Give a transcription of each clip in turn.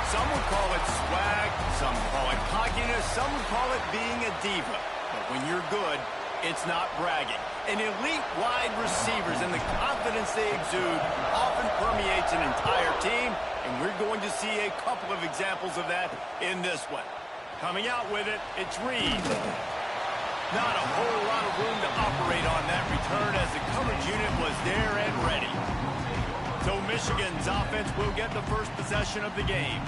Some would call it swag, some call it cockiness, some would call it being a diva. But when you're good, it's not bragging. And elite wide receivers and the confidence they exude often permeates an entire team, and we're going to see a couple of examples of that in this one. Coming out with it, it's Reed. Not a whole lot of room to operate on that return as the coverage unit was there and ready. So Michigan's offense will get the first possession of the game.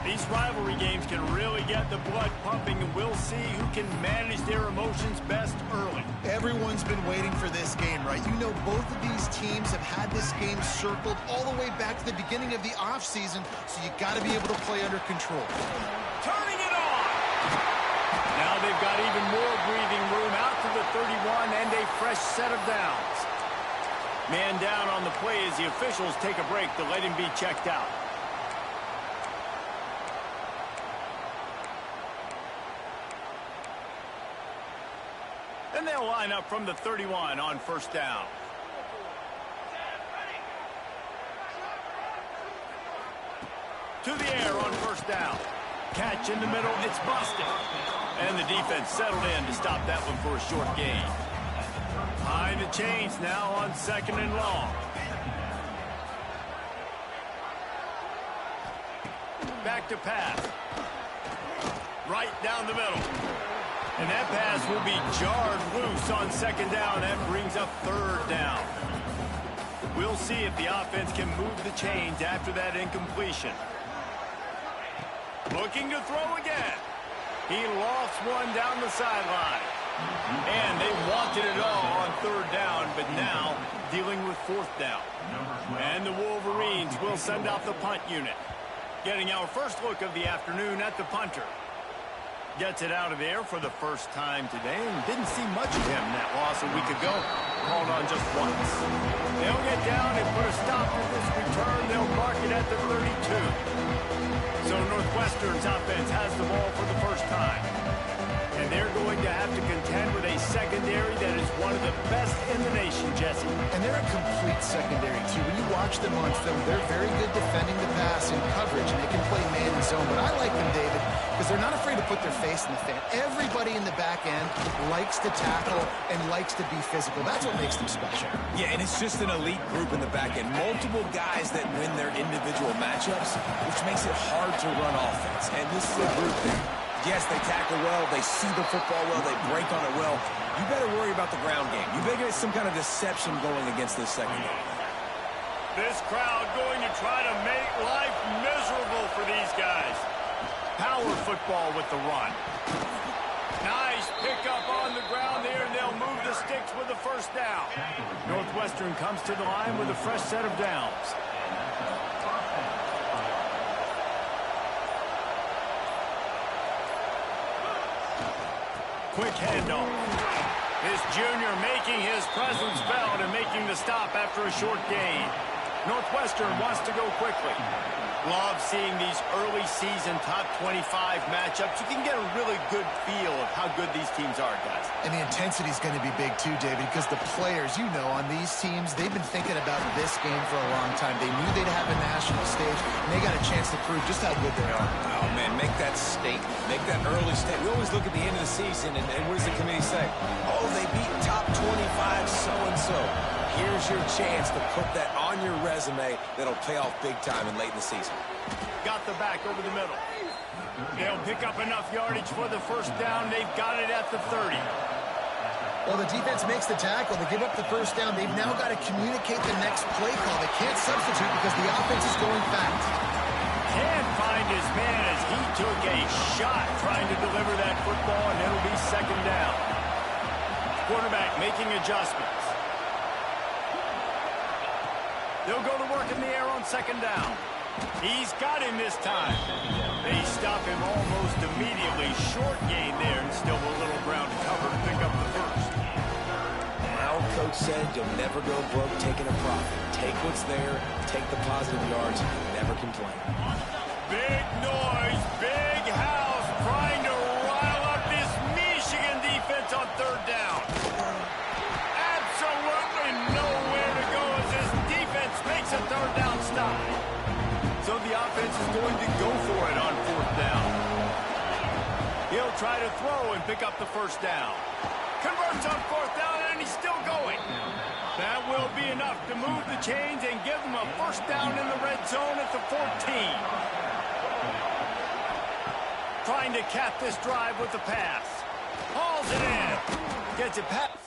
These rivalry games can really get the blood pumping, and we'll see who can manage their emotions best early. Everyone's been waiting for this game, right? You know, both of these teams have had this game circled all the way back to the beginning of the offseason, so you got to be able to play under control. Turning it on! Now they've got even more breathing room out to the 31 and a fresh set of downs. Man down on the play as the officials take a break to let him be checked out. And they'll line up from the 31 on first down. To the air on first down. Catch in the middle, it's busted. And the defense settled in to stop that one for a short gain. Behind the chains now on second and long. Back to pass. Right down the middle. And that pass will be jarred loose on second down. That brings up third down. We'll see if the offense can move the chains after that incompletion. Looking to throw again. He lofts one down the sideline. And they wanted it all on third down, but now dealing with fourth down. And the Wolverines will send out the punt unit. Getting our first look of the afternoon at the punter. Gets it out of there for the first time today, and didn't see much of him in that loss a week ago. Called on just once. They'll get down and put a stop to this return. They'll mark it at the 32. So Northwestern's offense has the ball for the first time. And they're going to have to contend with a secondary that is one of the best in the nation, Jesse. And they're a complete secondary, too. When you watch them on film, they're very good defending the pass in coverage, and they can play man and zone. But I like them, David, because they're not afraid to put their face in the fan. Everybody in the back end likes to tackle and likes to be physical. That's what makes them special. Yeah, and it's just an elite group in the back end. Multiple guys that win their individual matchups, which makes it hard to run offense. And this is a group that, yes, they tackle well, they see the football well, they break on it well. You better worry about the ground game. You better get some kind of deception going against this secondary. This crowd going to try to make life miserable for these guys. Power football with the run. Nice pickup on the ground there, and they'll move the sticks with the first down. Northwestern comes to the line with a fresh set of downs. Quick handoff. This junior making his presence felt and making the stop after a short gain. Northwestern wants to go quickly. Love seeing these early season top 25 matchups. You can get a really good feel of how good these teams are, guys. And the intensity is going to be big too, David, because the players, you know, on these teams, they've been thinking about this game for a long time. They knew they'd have a national stage, and they got a chance to prove just how good they are. Oh, man, make that statement. Make that early statement. We always look at the end of the season, and what does the committee say? Oh, they beat top 25 so-and-so. Here's your chance to put that on your resume that'll pay off big time and late in the season. Got the back over the middle. They'll pick up enough yardage for the first down. They've got it at the 30. Well, the defense makes the tackle. They give up the first down. They've now got to communicate the next play call. They can't substitute because the offense is going fast. Can't find his man as he took a shot trying to deliver that football, and it'll be second down. Quarterback making adjustments. They'll go to work in the air on second down. He's got him this time. They stop him almost immediately. Short gain there, and still a little ground to cover to pick up the first. Now, Coach said you'll never go broke taking a profit. Take what's there, take the positive yards, never complain. Big noise, big house, trying to rile up this Michigan defense on third down. Absolutely nowhere to go as this defense makes a third down stop. So the offense is going to go for He'll try to throw and pick up the first down. Converts on fourth down, and he's still going. That will be enough to move the chains and give them a first down in the red zone at the 14. Trying to cap this drive with the pass. Hauls it in. Gets it past.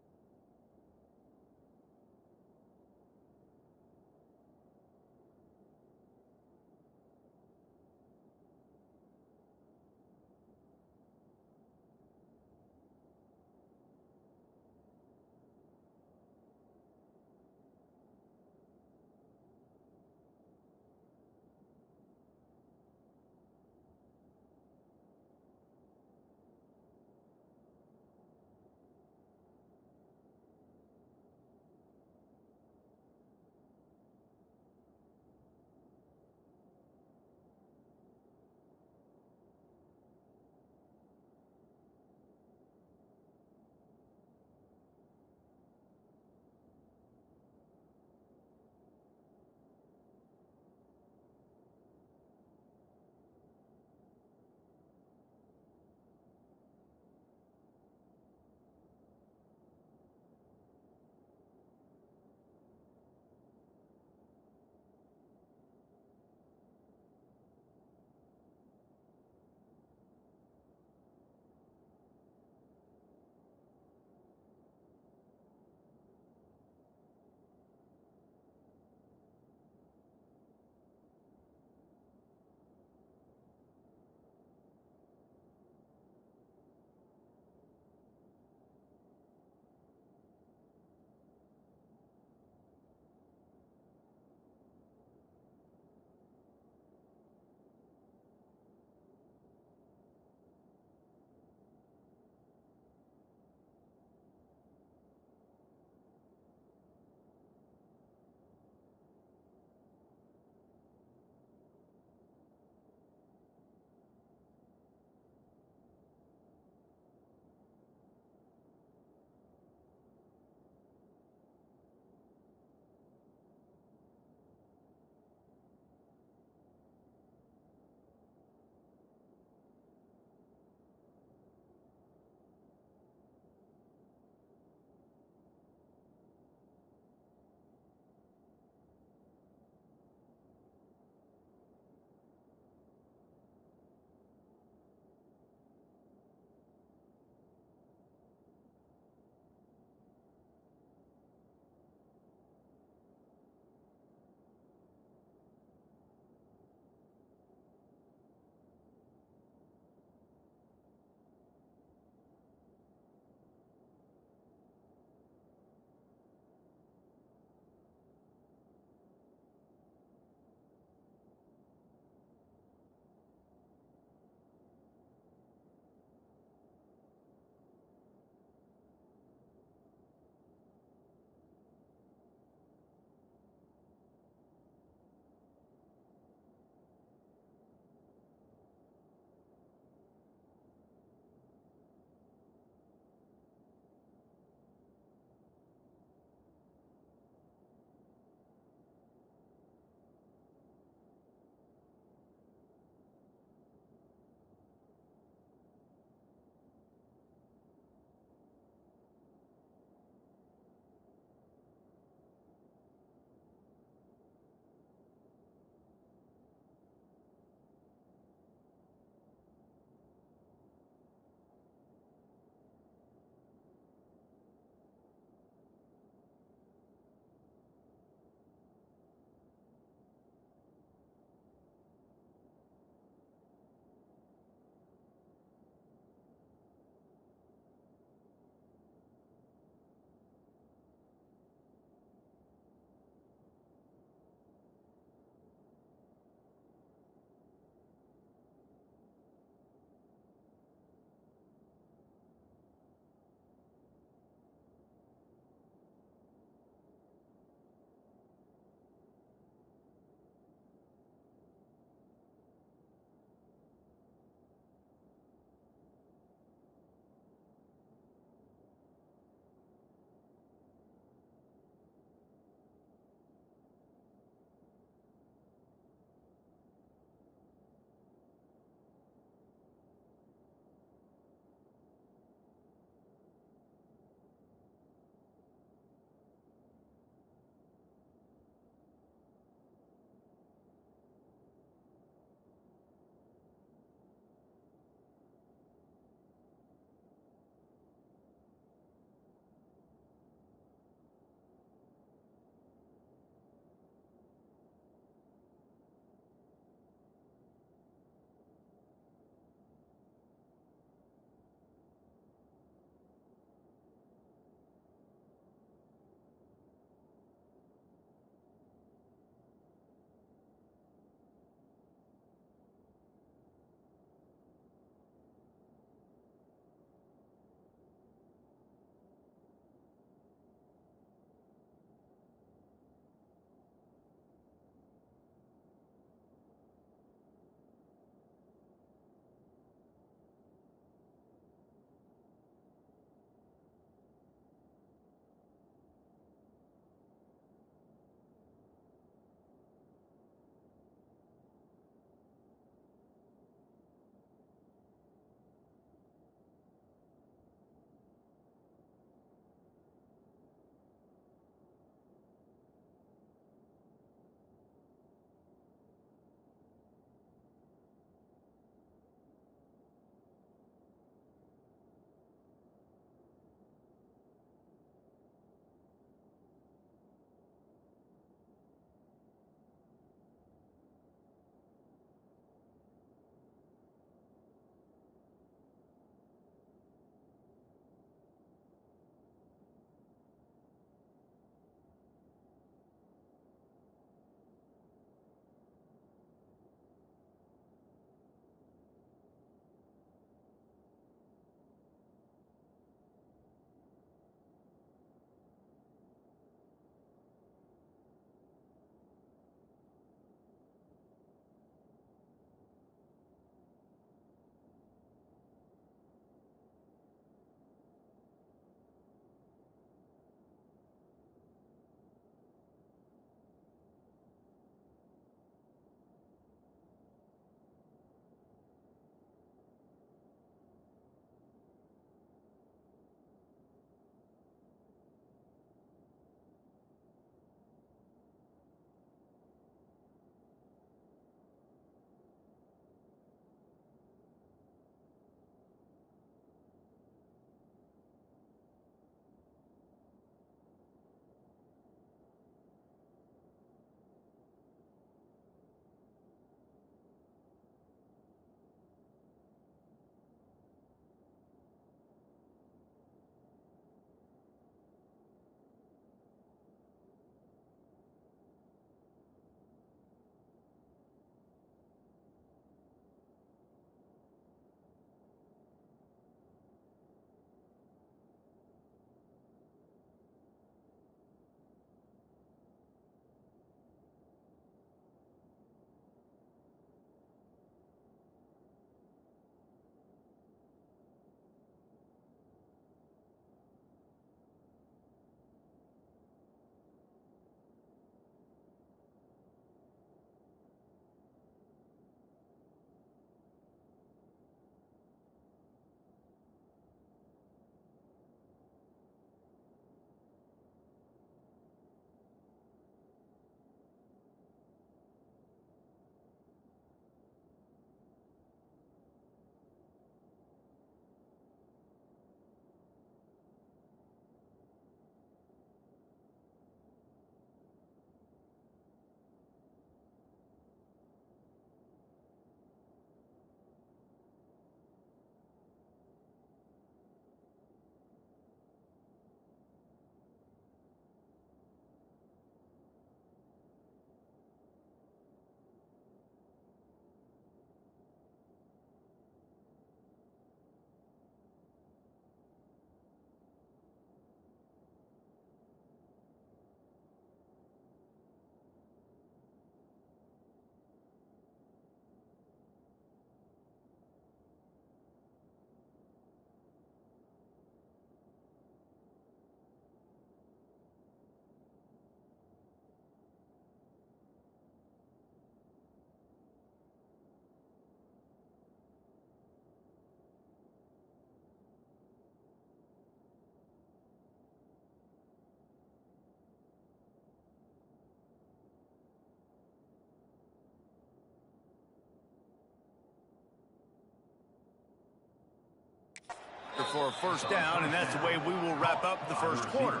For a first down, and that's the way we will wrap up the first quarter.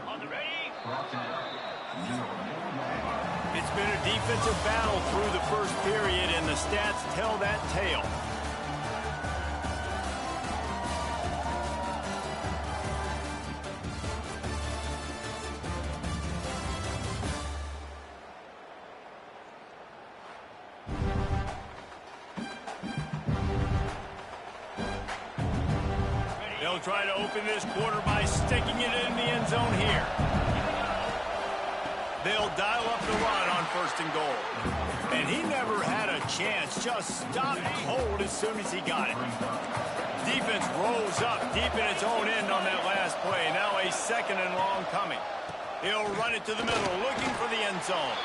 It's been a defensive battle through the first period, and the stats tell that tale. They'll try to open this quarter by sticking it in the end zone here. They'll dial up the run on 1st and goal. And he never had a chance, just stopped cold as soon as he got it. Defense rolls up deep in its own end on that last play. Now a 2nd and long coming. He'll run it to the middle, looking for the end zone.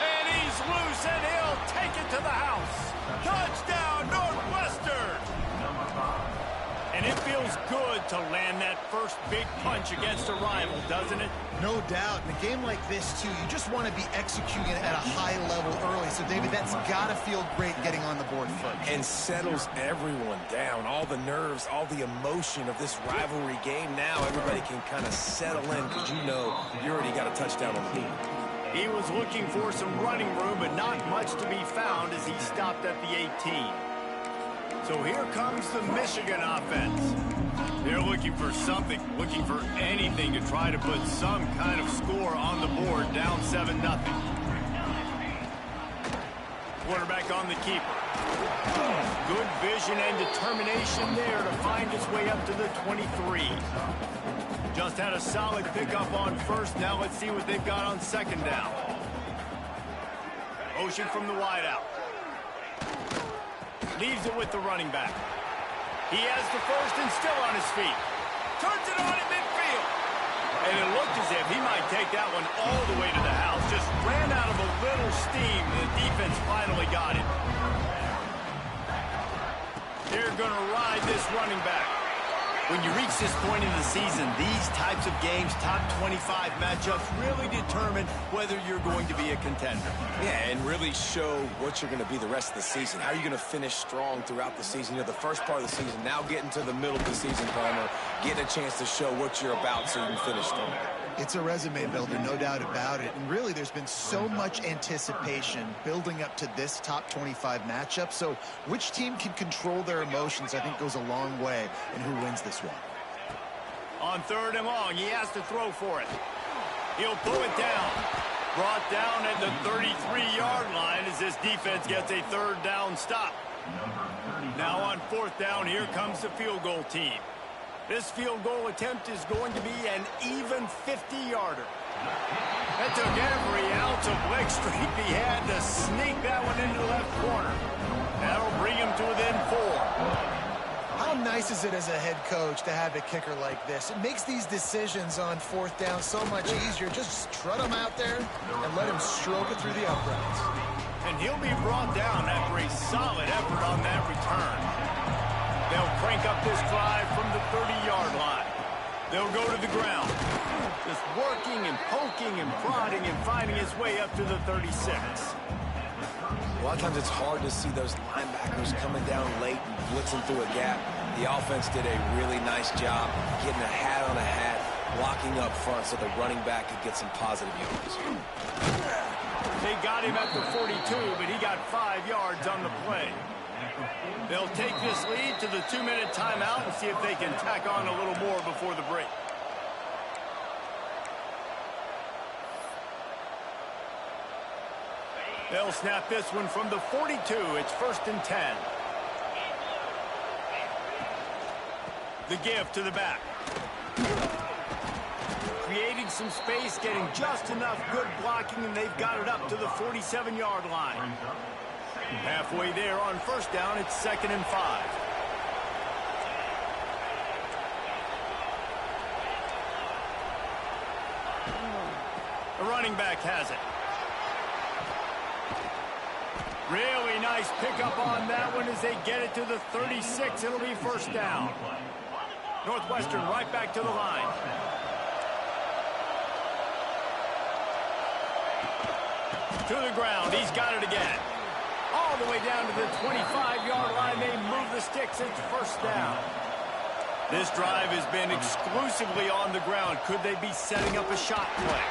And he's loose, and he'll take it to the house. Touchdown, Northwestern! And it feels good to land that first big punch against a rival, doesn't it? No doubt. In a game like this, too, you just want to be executing at a high level early. So, David, that's got to feel great getting on the board first. And settles everyone down. All the nerves, all the emotion of this rivalry game. Now everybody can kind of settle in because you know you already got a touchdown on the board. He was looking for some running room, but not much to be found as he stopped at the 18. So here comes the Michigan offense. They're looking for something, looking for anything to try to put some kind of score on the board, down 7-0. Quarterback on the keeper. Good vision and determination there to find his way up to the 23. Just had a solid pickup on 1st. Now let's see what they've got on 2nd down. Motion from the wideout. Leaves it with the running back. He has the 1st and still on his feet. Turns it on in midfield. And it looked as if he might take that one all the way to the house. Just ran out of a little steam. The defense finally got it. They're going to ride this running back. When you reach this point in the season, these types of games, top 25 matchups, really determine whether you're going to be a contender. Yeah, and really show what you're going to be the rest of the season. How are you going to finish strong throughout the season? You know, the first part of the season, now getting to the middle of the season, Palmer, getting a chance to show what you're about so you can finish strong. It's a resume builder, no doubt about it. And really, there's been so much anticipation building up to this top 25 matchup. So which team can control their emotions, I think, goes a long way in who wins this one. On 3rd and long, he has to throw for it. He'll pull it down. Brought down at the 33-yard line as this defense gets a 3rd down stop. Now on 4th down, here comes the field goal team. This field goal attempt is going to be an even 50-yarder. That took every ounce of leg strength he had to sneak that one into the left corner. That'll bring him to within 4. How nice is it as a head coach to have a kicker like this? It makes these decisions on 4th down so much easier. Just strut him out there and let him stroke it through the uprights. And he'll be brought down after a solid effort on that return. They'll crank up this drive from the 30-yard line. They'll go to the ground. Just working and poking and prodding and finding his way up to the 36. A lot of times it's hard to see those linebackers coming down late and blitzing through a gap. The offense did a really nice job getting a hat on a hat, blocking up front so the running back could get some positive yards. They got him at the 42, but he got 5 yards on the play. They'll take this lead to the 2-minute timeout and see if they can tack on a little more before the break. They'll snap this one from the 42. It's 1st and 10. The give to the back. Creating some space, getting just enough good blocking, and they've got it up to the 47-yard line. Halfway there on 1st down, it's 2nd and 5. The running back has it. Really nice pickup on that one as they get it to the 36. It'll be 1st down. Northwestern right back to the line. To the ground. He's got it again. All the way down to the 25-yard line. They move the sticks. It's 1st down. This drive has been exclusively on the ground. Could they be setting up a shot play?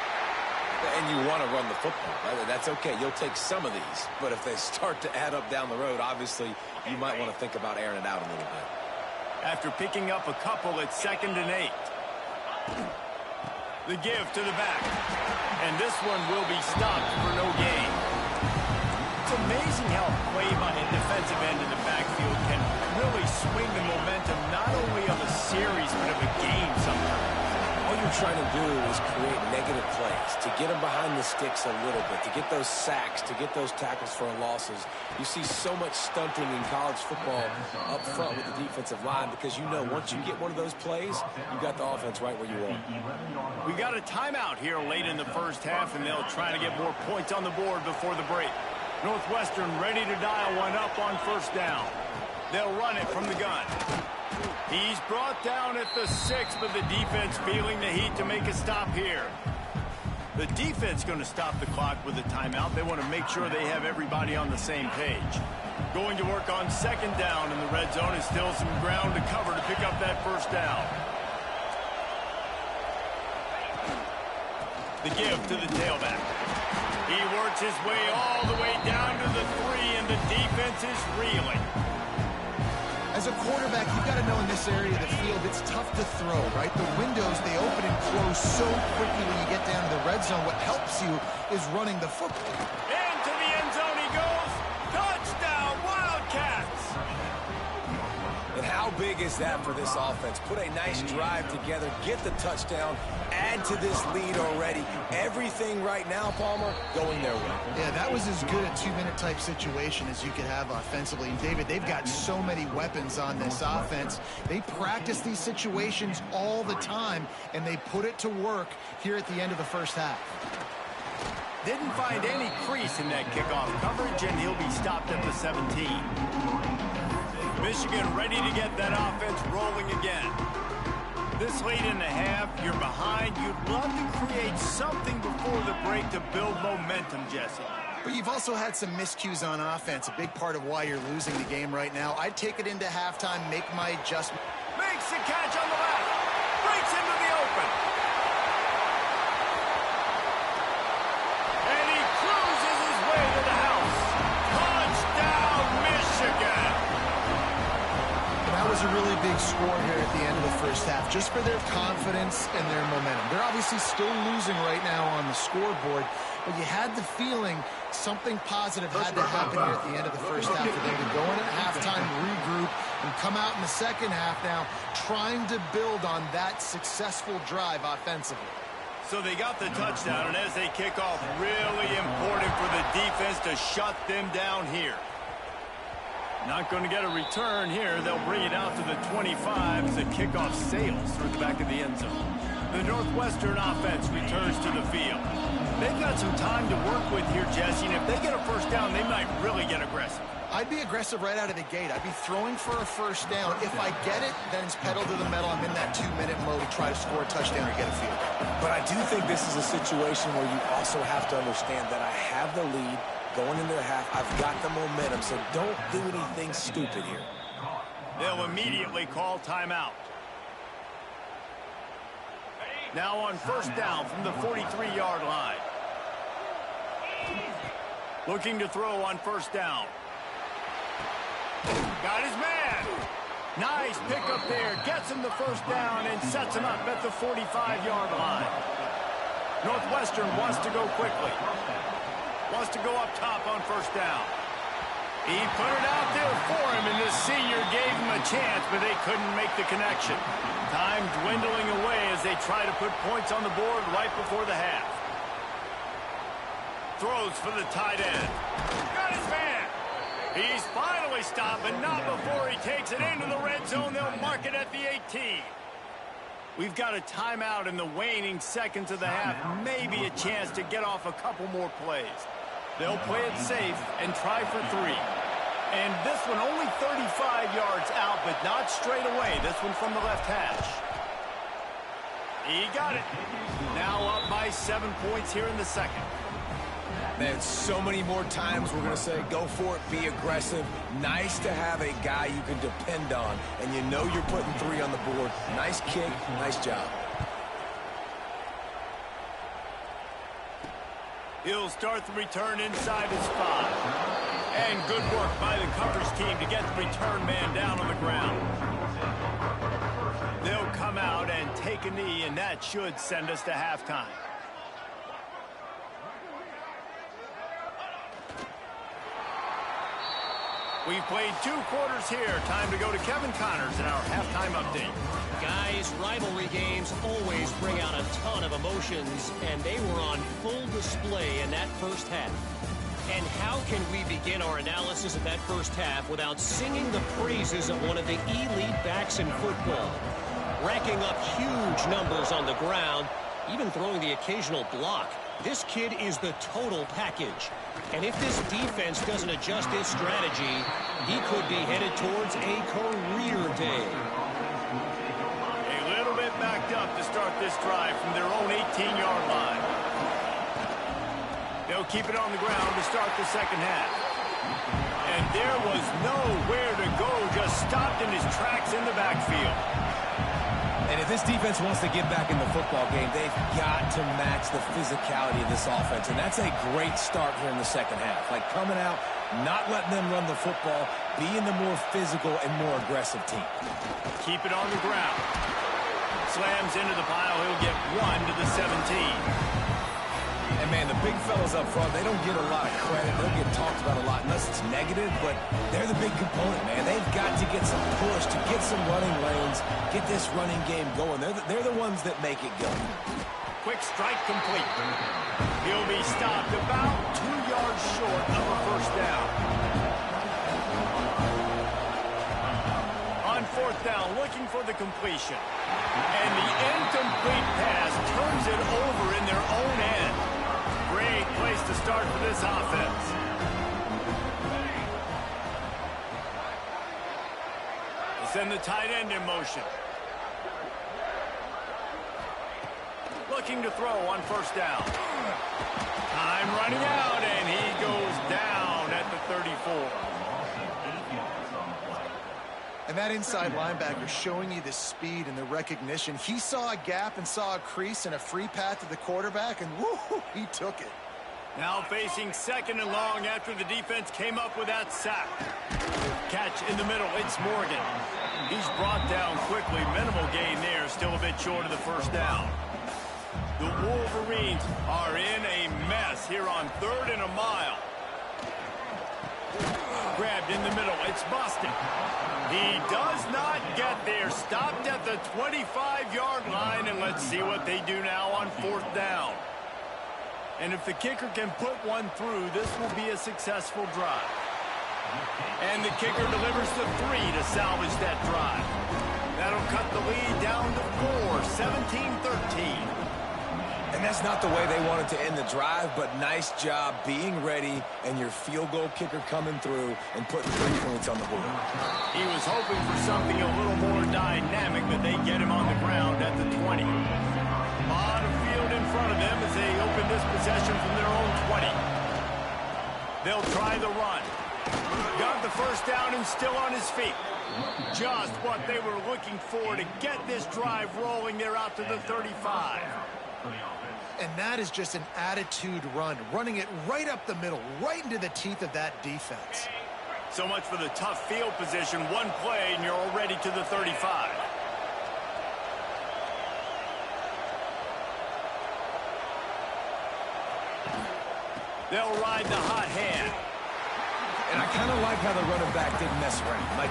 And you want to run the football, right? That's okay. You'll take some of these. But if they start to add up down the road, obviously, you might want to think about airing it out a little bit. After picking up a couple, it's 2nd and 8. The give to the back. And this one will be stopped for no gain. It's amazing how play by a defensive end in the backfield can really swing the momentum not only of a series, but of a game sometimes. All you're trying to do is create negative plays, to get them behind the sticks a little bit, to get those sacks, to get those tackles for losses. You see so much stunting in college football up front with the defensive line because you know once you get one of those plays, you got the offense right where you want. We got a timeout here late in the first half, and they'll try to get more points on the board before the break. Northwestern ready to dial one up on 1st down. They'll run it from the gun. He's brought down at the 6, but the defense feeling the heat to make a stop here. The defense going to stop the clock with a timeout. They want to make sure they have everybody on the same page. Going to work on 2nd down in the red zone, and still some ground to cover to pick up that 1st down. The give to the tailback. He works his way all the way down to the 3, and the defense is reeling. As a quarterback, you've got to know in this area of the field, it's tough to throw, right? The windows, they open and close so quickly when you get down to the red zone. What helps you is running the football. Into the end zone he goes. Touchdown, Wildcats! And how big is that for this offense? Put a nice drive together, get the touchdown, add to this lead already. Everything right now, Palmer, going their way. Yeah, that was as good a 2-minute type situation as you could have offensively. And David, they've got so many weapons on this offense. They practice these situations all the time, and they put it to work here at the end of the first half. Didn't find any crease in that kickoff coverage, and he'll be stopped at the 17. Michigan ready to get that offense rolling again. This late in the half, you're behind. You'd love to create something before the break to build momentum, Jesse. But you've also had some miscues on offense, a big part of why you're losing the game right now. I'd take it into halftime, make my adjustment. Makes the catch on the left. Breaks into the open. And he cruises his way to the house. Touchdown, Michigan. That was a really big score here at the end of the first half, just for their confidence and their momentum. They're obviously still losing right now on the scoreboard, but you had the feeling something positive had to happen here at the end of the first half for them to go in at halftime, regroup, and come out in the second half now trying to build on that successful drive offensively. So they got the touchdown, and as they kick off, really important for the defense to shut them down here. Not going to get a return here. They'll bring it out to the 25 as the kickoff sails through the back of the end zone. The Northwestern offense returns to the field. They've got some time to work with here, Jesse, and if they get a 1st down, they might really get aggressive. I'd be aggressive right out of the gate. I'd be throwing for a 1st down. If I get it, then it's pedal to the metal. I'm in that 2-minute mode to try to score a touchdown or get a field goal. But I do think this is a situation where you also have to understand that I have the lead going into the half. I've got the momentum, so don't do anything stupid here. They'll immediately call timeout. Now on 1st down from the 43-yard line. Looking to throw on 1st down. Got his man. Nice pickup there. Gets him the 1st down and sets him up at the 45-yard line. Northwestern wants to go quickly. Wants to go up top on 1st down. He put it out there for him, and the senior gave him a chance, but they couldn't make the connection. Time dwindling away as they try to put points on the board right before the half. Throws for the tight end. Got his man. He's finally stopped, but not before he takes it into the red zone. They'll mark it at the 18. We've got a timeout in the waning seconds of the half. Maybe a chance to get off a couple more plays. They'll play it safe and try for 3. And this one only 35 yards out, but not straight away. This one from the left hash. He got it. Now up by 7 points here in the second. Man, so many more times we're going to say, go for it, be aggressive. Nice to have a guy you can depend on, and you know you're putting 3 on the board. Nice kick, nice job. He'll start the return inside his 5. And good work by the coverage team to get the return man down on the ground. They'll come out and take a knee, and that should send us to halftime. We've played 2 quarters here. Time to go to Kevin Connors in our halftime update. Guys, rivalry games always bring out a ton of emotions, and they were on full display in that first half. And how can we begin our analysis of that first half without singing the praises of one of the elite backs in football? Racking up huge numbers on the ground, even throwing the occasional block. This kid is the total package. And if this defense doesn't adjust its strategy, he could be headed towards a career day. A little bit backed up to start this drive from their own 18-yard line. They'll keep it on the ground to start the second half. And there was nowhere to go, just stopped in his tracks in the backfield. And if this defense wants to get back in the football game, they've got to match the physicality of this offense. And that's a great start here in the second half. Like coming out, not letting them run the football, being the more physical and more aggressive team. Keep it on the ground. Slams into the pile. He'll get 1 to the 17. And, man, the big fellas up front, they don't get a lot of credit. They'll get talked about a lot unless it's negative, but they're the big component, man. They've got to get some push, to get some running lanes, get this running game going. They're the ones that make it go. Quick strike complete. He'll be stopped about 2 yards short of a first down. On fourth down, looking for the completion. And the incomplete pass turns it over in their own end. Great place to start for this offense. They send the tight end in motion. Looking to throw on first down. Time running out, and he goes down at the 34. And that inside linebacker showing you the speed and the recognition. He saw a gap and saw a crease and a free path to the quarterback, and woo, he took it. Now facing second and long after the defense came up with that sack. Catch in the middle, it's Morgan. He's brought down quickly. Minimal gain there, still a bit short of the first down. The Wolverines are in a mess here on 3rd and a mile. Grabbed in the middle, it's Boston. He does not get there. Stopped at the 25-yard line, and let's see what they do now on 4th down. And if the kicker can put one through, this will be a successful drive. And the kicker delivers the 3 to salvage that drive. That'll cut the lead down to 4, 17-13. And that's not the way they wanted to end the drive, but nice job being ready and your field goal kicker coming through and putting 3 points on the board. He was hoping for something a little more dynamic, but they get him on the ground at the 20. On a field in front of them as they open this possession from their own 20. They'll try the run. Got the first down and still on his feet. Just what they were looking for to get this drive rolling. They're out to the 35. And that is just an attitude run, running it right up the middle, right into the teeth of that defense. So much for the tough field position. One play, and you're already to the 35. They'll ride the hot hand. And I kind of like how the running back didn't mess around. Like,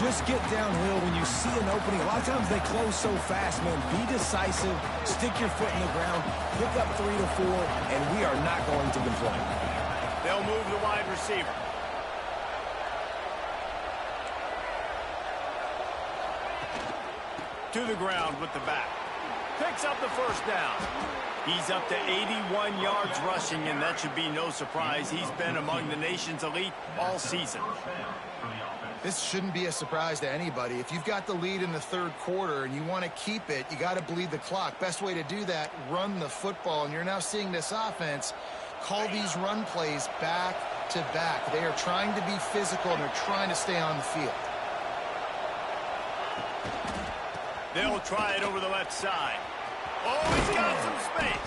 just get downhill when you see an opening. A lot of times they close so fast, man. Be decisive, stick your foot in the ground, pick up 3 to 4, and we are not going to complain. They'll move the wide receiver. To the ground with the back. Picks up the first down. He's up to 81 yards rushing, and that should be no surprise. He's been among the nation's elite all season. This shouldn't be a surprise to anybody. If you've got the lead in the third quarter and you want to keep it, you got to bleed the clock. Best way to do that, run the football. And you're now seeing this offense call these run plays back to back. They are trying to be physical, and they're trying to stay on the field. They'll try it over the left side. Oh, he's got some space.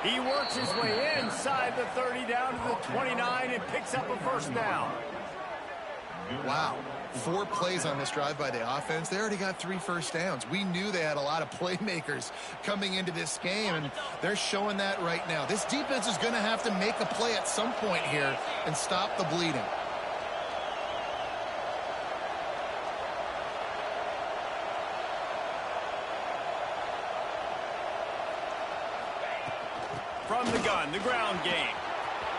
He works his way inside the 30 down to the 29 and picks up a first down. Wow. 4 plays on this drive by the offense. They already got 3 first downs. We knew they had a lot of playmakers coming into this game, and they're showing that right now. This defense is going to have to make a play at some point here and stop the bleeding. From the gun, the ground game.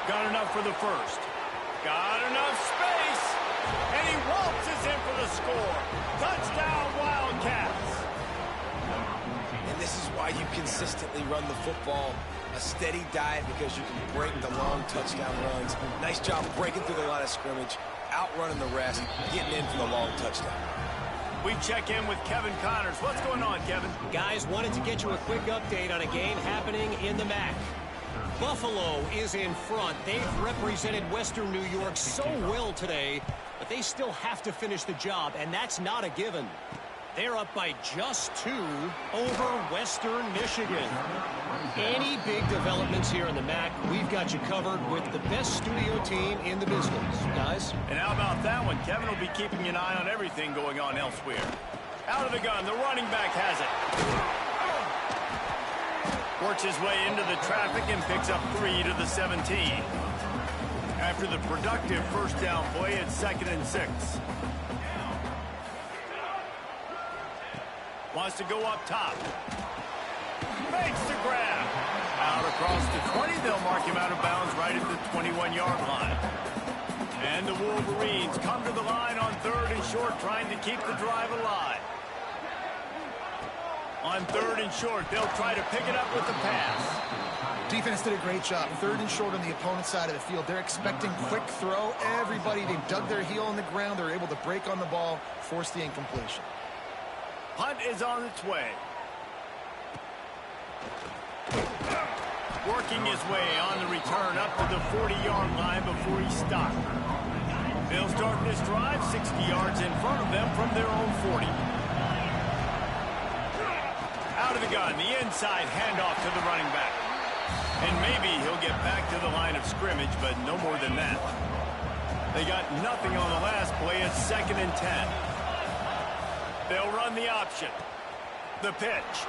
Got enough for the first. Got enough space. And he waltzes in for the score. Touchdown, Wildcats. And this is why you consistently run the football. A steady diet because you can break the long touchdown runs. Nice job breaking through the line of scrimmage, outrunning the rest, getting in for the long touchdown. We check in with Kevin Connors. What's going on, Kevin? Guys, wanted to get you a quick update on a game happening in the MAC. Buffalo is in front. They've represented Western New York so well today, but they still have to finish the job, and that's not a given. They're up by just 2 over Western Michigan. Any big developments here in the MAC, we've got you covered with the best studio team in the business, guys. And how about that one? Kevin will be keeping an eye on everything going on elsewhere. Out of the gun, the running back has it. Works his way into the traffic and picks up 3 to the 17. After the productive first down play, it's 2nd and 6. Wants to go up top. Fakes the grab. Out across the 20. They'll mark him out of bounds right at the 21-yard line. And the Wolverines come to the line on 3rd and short, trying to keep the drive alive. On 3rd and short, they'll try to pick it up with the pass. Defense did a great job. 3rd and short on the opponent's side of the field. They're expecting quick throw. Everybody, they dug their heel on the ground. They're able to break on the ball, force the incompletion. Punt is on its way. Working his way on the return up to the 40-yard line before he stopped. They'll start this drive 60 yards in front of them from their own 40. Out of the gun, the inside handoff to the running back. And maybe he'll get back to the line of scrimmage, but no more than that. They got nothing on the last play. It's 2nd and 10. They'll run the option. The pitch.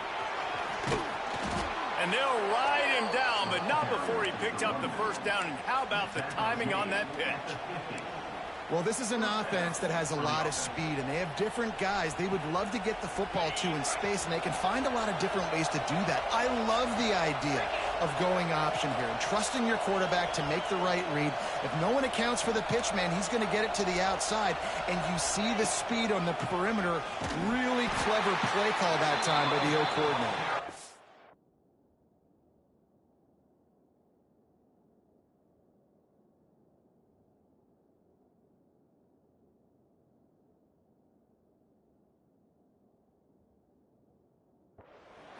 And they'll ride him down, but not before he picked up the first down. And how about the timing on that pitch? Well, this is an offense that has a lot of speed, and they have different guys they would love to get the football to in space, and they can find a lot of different ways to do that. I love the idea of going option here and trusting your quarterback to make the right read. If no one accounts for the pitch, man, he's going to get it to the outside, and you see the speed on the perimeter. Really clever play call that time by the O coordinator.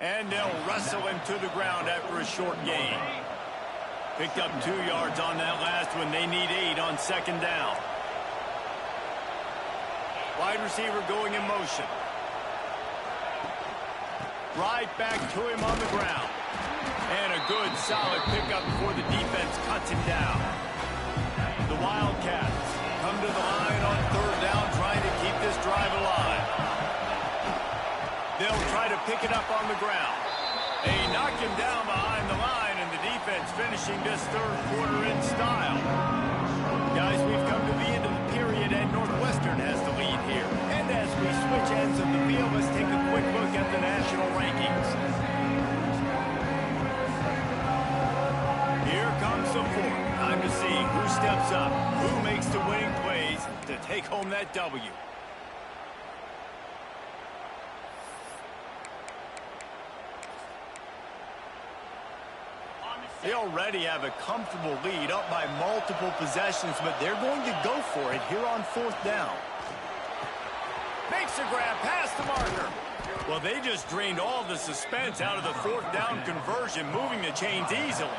And they'll wrestle him to the ground after a short gain. Picked up 2 yards on that last one. They need 8 on 2nd down. Wide receiver going in motion. Right back to him on the ground. And a good, solid pickup before the defense cuts him down. The Wildcats come to the line on 3rd down, trying to keep this drive alive. They'll try to pick it up on the ground. They knock him down behind the line, and the defense finishing this 3rd quarter in style. Guys, we've come to the end of the period, and Northwestern has the lead here. And as we switch ends of the field, let's take a quick look at the national rankings. Here comes the 4th. Time to see who steps up, who makes the winning plays to take home that W. They already have a comfortable lead up by multiple possessions, but they're going to go for it here on 4th down. Makes the grab past the marker. Well, they just drained all the suspense out of the fourth down conversion, moving the chains easily.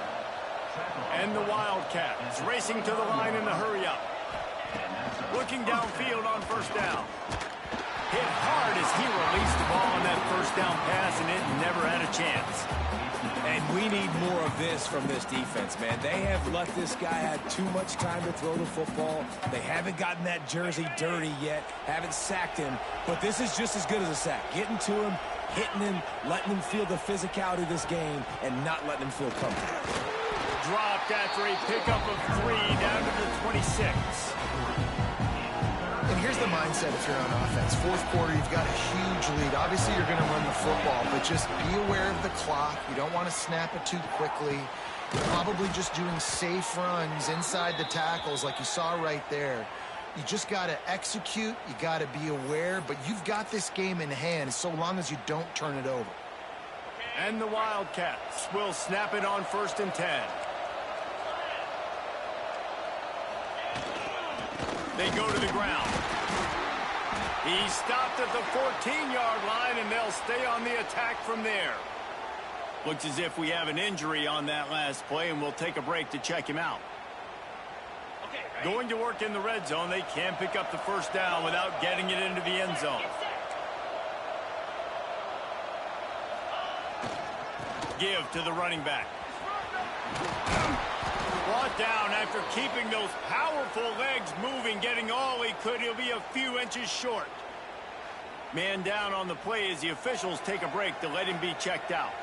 And the Wildcats racing to the line in the hurry-up. Looking downfield on first down. Hit hard as he released the ball on that first down pass, and it never had a chance. And we need more of this from this defense, man. They have let this guy have too much time to throw the football. They haven't gotten that jersey dirty yet, haven't sacked him. But this is just as good as a sack. Getting to him, hitting him, letting him feel the physicality of this game, and not letting him feel comfortable. Dropped after a pickup of 3 down to the 26. And here's the mindset if you're on offense. Fourth quarter, you've got a huge lead. Obviously, you're going to run the football, but just be aware of the clock. You don't want to snap it too quickly. You're probably just doing safe runs inside the tackles like you saw right there. You just got to execute. You got to be aware, but you've got this game in hand so long as you don't turn it over. And the Wildcats will snap it on 1st and 10. They go to the ground. He stopped at the 14-yard line, and they'll stay on the attack from there. Looks as if we have an injury on that last play, and we'll take a break to check him out. Going to work in the red zone, they can't pick up the first down without getting it into the end zone. Give to the running back. Brought down after keeping those powerful legs moving, getting all he could. He'll be a few inches short. Man down on the play as the officials take a break to let him be checked out.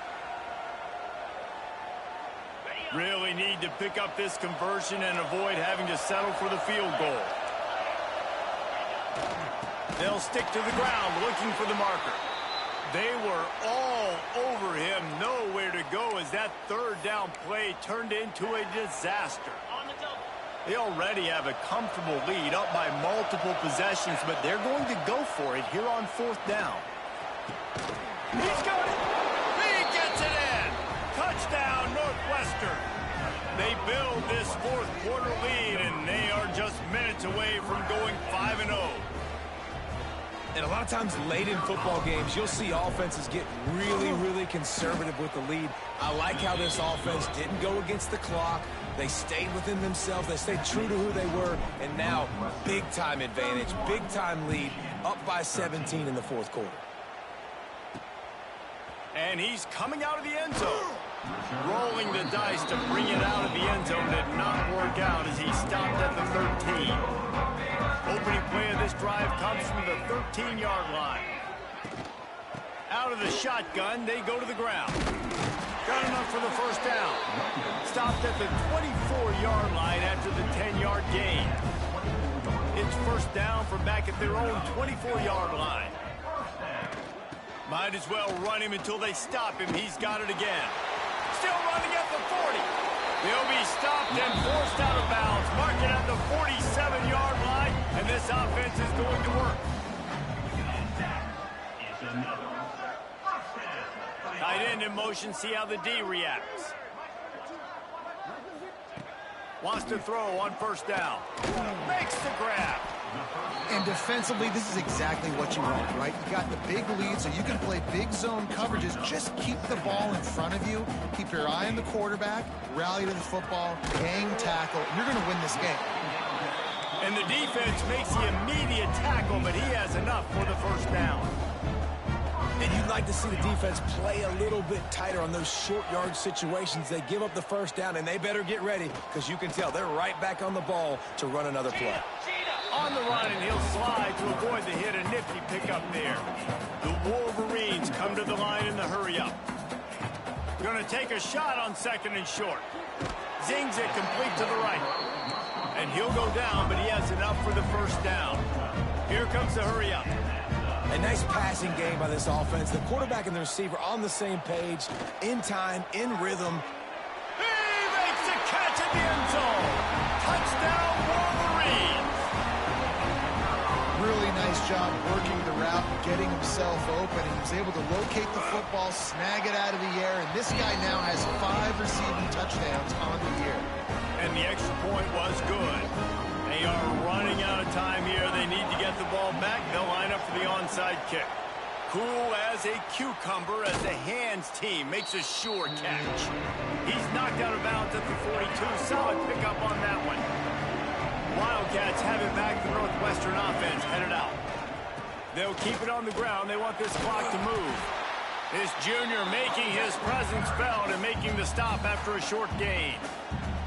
Really need to pick up this conversion and avoid having to settle for the field goal. They'll stick to the ground looking for the marker. They were all over him, nowhere to go as that third down play turned into a disaster. They already have a comfortable lead up by multiple possessions, but they're going to go for it here on 4th down. He's got it. He gets it in. Touchdown, Northwestern. They build this 4th quarter lead, and they are just minutes away from going 5-0. And a lot of times late in football games, you'll see offenses get really, really conservative with the lead. I like how this offense didn't go against the clock. They stayed within themselves. They stayed true to who they were. And now, big-time advantage, big-time lead, up by 17 in the 4th quarter. And he's coming out of the end zone. Rolling the dice to bring it out of the end zone did not work out as he stopped at the 13. Opening play of this drive comes from the 13-yard line. Out of the shotgun, they go to the ground. Got enough for the first down. Stopped at the 24-yard line after the 10-yard gain. It's first down from back at their own 24-yard line. Might as well run him until they stop him. He's got it again. Still running at the 40. They'll be stopped and forced out of bounds. Mark it at the 47-yard line, and this offense is going to work. Tight end in motion, see how the D reacts. Wants to throw on first down. Makes the grab. And defensively, this is exactly what you want, right? You got the big lead, so you can play big zone coverages. Just keep the ball in front of you. Keep your eye on the quarterback. Rally to the football. Hang tackle. You're going to win this game. And the defense makes the immediate tackle, but he has enough for the first down. And you'd like to see the defense play a little bit tighter on those short yard situations. They give up the first down, and they better get ready because you can tell they're right back on the ball to run another play. On the run, and he'll slide to avoid the hit. A nifty pickup there. The Wolverines come to the line in the hurry-up. Going to take a shot on 2nd and short. Zings it complete to the right. And he'll go down, but he has enough for the first down. Here comes the hurry-up. A nice passing game by this offense. The quarterback and the receiver on the same page, in time, in rhythm. He makes a catch at the end zone. Touchdown, Wolverines. Really nice job working the route, getting himself open. He was able to locate the football, snag it out of the air, and this guy now has 5 receiving touchdowns on the year. And the extra point was good. They are running out of time here. They need to get the ball back. They'll line up for the onside kick. Cool as a cucumber as the hands team makes a sure catch. He's knocked out of bounds at the 42. Solid pickup on that one. Wildcats have it back. The Northwestern offense headed out. They'll keep it on the ground. They want this clock to move. This junior making his presence felt and making the stop after a short gain.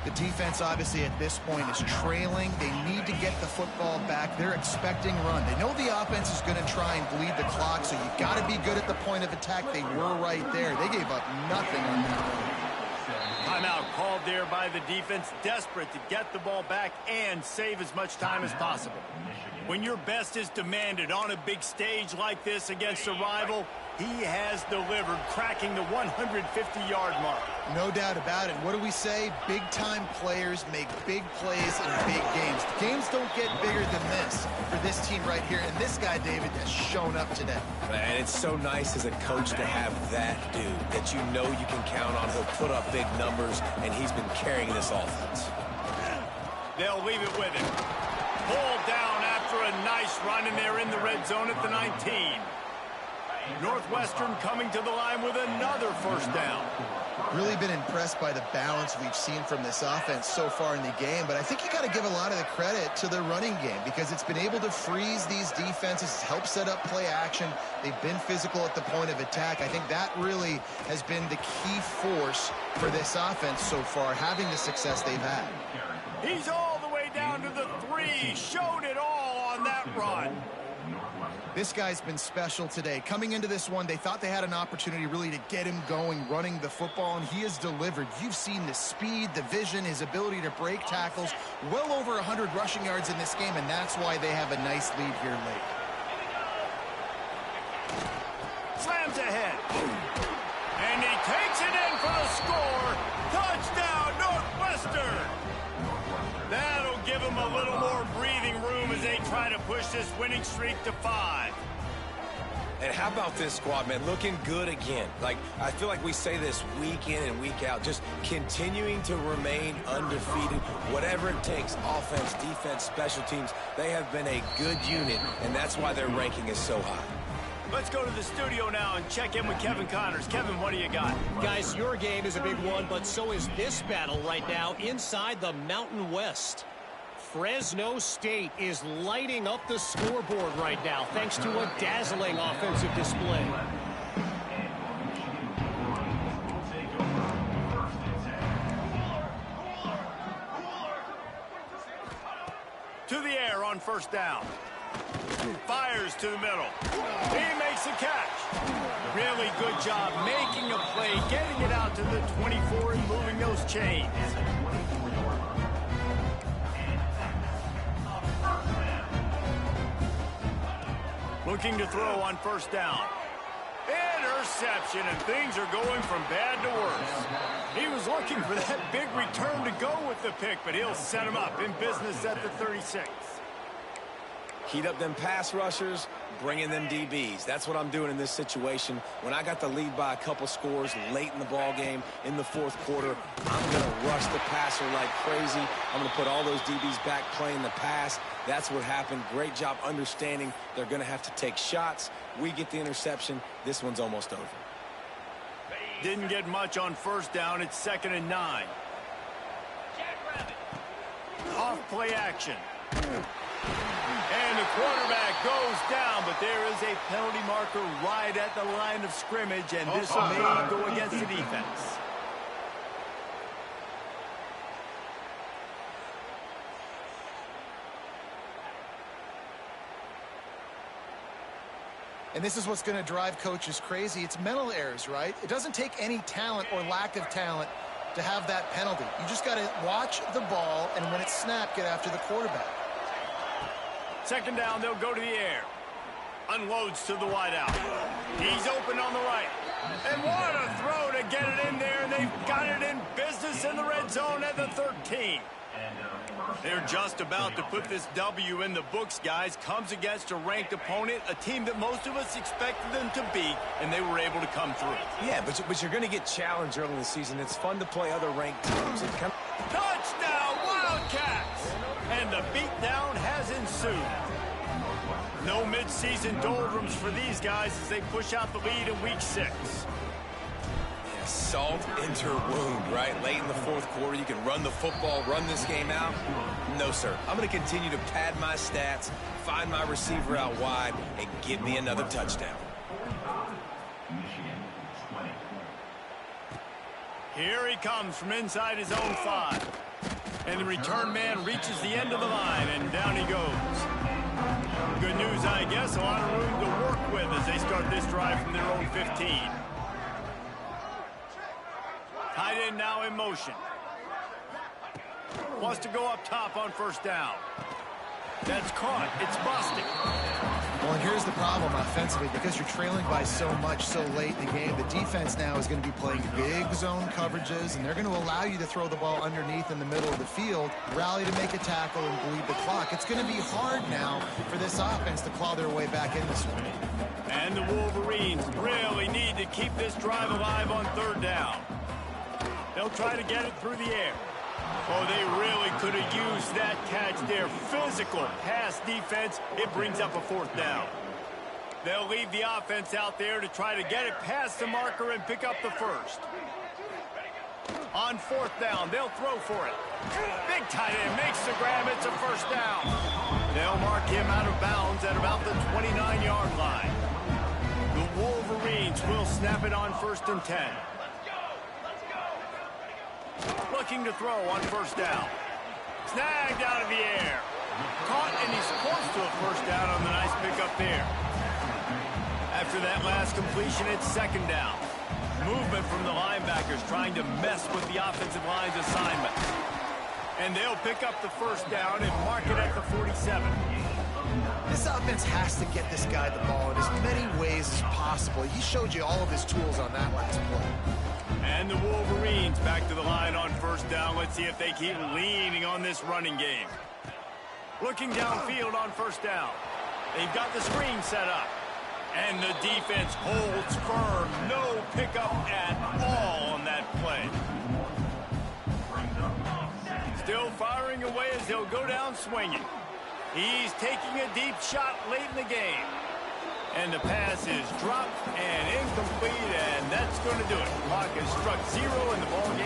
The defense, obviously, at this point is trailing. They need to get the football back. They're expecting run. They know the offense is going to try and bleed the clock, so you got to be good at the point of attack. They were right there. They gave up nothing on that one. Timeout called there by the defense, desperate to get the ball back and save as much time as possible. When your best is demanded on a big stage like this against a rival, he has delivered, cracking the 150-yard mark. No doubt about it. What do we say? Big-time players make big plays in big games. Games don't get bigger than this for this team right here, and this guy, David, has shown up today. Man, it's so nice as a coach to have that dude that you know you can count on. He'll put up big numbers, and he's been carrying this offense. They'll leave it with him. Pulled down after a nice run, and they're in the red zone at the 19. Northwestern coming to the line with another first down. Really been impressed by the balance we've seen from this offense so far in the game, but I think you got to give a lot of the credit to the running game because it's been able to freeze these defenses, help set up play action. They've been physical at the point of attack. I think that really has been the key force for this offense so far, having the success they've had. He's all the way down to the 3. Showed it all on that run. This guy's been special today. Coming into this one, they thought they had an opportunity really to get him going, running the football, and he has delivered. You've seen the speed, the vision, his ability to break tackles. Well over 100 rushing yards in this game, and that's why they have a nice lead here late. Slams ahead. And he takes it in for the score. Touchdown, Northwestern. That'll give them a little more breathing room as they try to push this winning streak to 5. And how about this squad, man? Looking good again. Like, I feel like we say this week in and week out, just continuing to remain undefeated, whatever it takes, offense, defense, special teams. They have been a good unit, and that's why their ranking is so high. Let's go to the studio now and check in with Kevin Connors. Kevin, what do you got? Guys, your game is a big one, but so is this battle right now inside the Mountain West. Fresno State is lighting up the scoreboard right now thanks to a dazzling offensive display. To the air on first down. Fires to the middle. He makes a catch. Really good job making a play, getting it out to the 24 and moving those chains. Looking to throw on first down. Interception, and things are going from bad to worse. He was looking for that big return to go with the pick, but he'll set him up in business at the 36. Heat up them pass rushers, bring in them DBs. That's what I'm doing in this situation. When I got the lead by a couple scores late in the ball game in the fourth quarter, I'm going to rush the passer like crazy. I'm going to put all those DBs back playing the pass. That's what happened. Great job understanding they're going to have to take shots. We get the interception. This one's almost over. Didn't get much on first down. It's 2nd and 9. Off play action. And the quarterback goes down, but there is a penalty marker right at the line of scrimmage, and this may go against the defense. And this is what's going to drive coaches crazy. It's mental errors, right? It doesn't take any talent or lack of talent to have that penalty. You just got to watch the ball, and when it's snapped, get after the quarterback. 2nd down, they'll go to the air. Unloads to the wideout. He's open on the right. And what a throw to get it in there. They've got it in business in the red zone at the 13. They're just about to put this W in the books, guys. Comes against a ranked opponent, a team that most of us expected them to beat, and they were able to come through. Yeah, but you're going to get challenged early in the season. It's fun to play other ranked teams. Touchdown, Wildcats! And the beatdown No mid-season doldrums for these guys as they push out the lead in week 6. Yeah, salt into her wound, right? Late in the fourth quarter, you can run the football, run this game out. No, sir. I'm going to continue to pad my stats, find my receiver out wide, and get me another touchdown. Here he comes from inside his own 5. And the return man reaches the end of the line, and down he goes. Good news, I guess. A lot of room to work with as they start this drive from their own 15. Tight end now in motion. Wants to go up top on first down. That's caught. It's busted. Well, and here's the problem offensively. Because you're trailing by so much so late in the game, the defense now is going to be playing big zone coverages, and they're going to allow you to throw the ball underneath in the middle of the field, rally to make a tackle, and bleed the clock. It's going to be hard now for this offense to claw their way back in this one. And the Wolverines really need to keep this drive alive on third down. They'll try to get it through the air. Oh, they really could have used that catch there. Physical pass defense. It brings up a fourth down. They'll leave the offense out there to try to get it past the marker and pick up the first. On fourth down, they'll throw for it. Big tight end makes the grab. It's a first down. They'll mark him out of bounds at about the 29-yard line. The Wolverines will snap it on 1st and 10. Looking to throw on first down. Snagged out of the air. Caught, and he's close to a first down on the nice pickup there. After that last completion, it's 2nd down. Movement from the linebackers trying to mess with the offensive line's assignment. And they'll pick up the first down and mark it at the 47. This offense has to get this guy the ball in as many ways as possible. He showed you all of his tools on that last play. And the Wolverines back to the line on first down. Let's see if they keep leaning on this running game. Looking downfield on first down. They've got the screen set up. And the defense holds firm. No pickup at all on that play. Still firing away as he'll go down swinging. He's taking a deep shot late in the game. And the pass is dropped and incomplete, and that's going to do it. Clock has struck 0 in the ball game.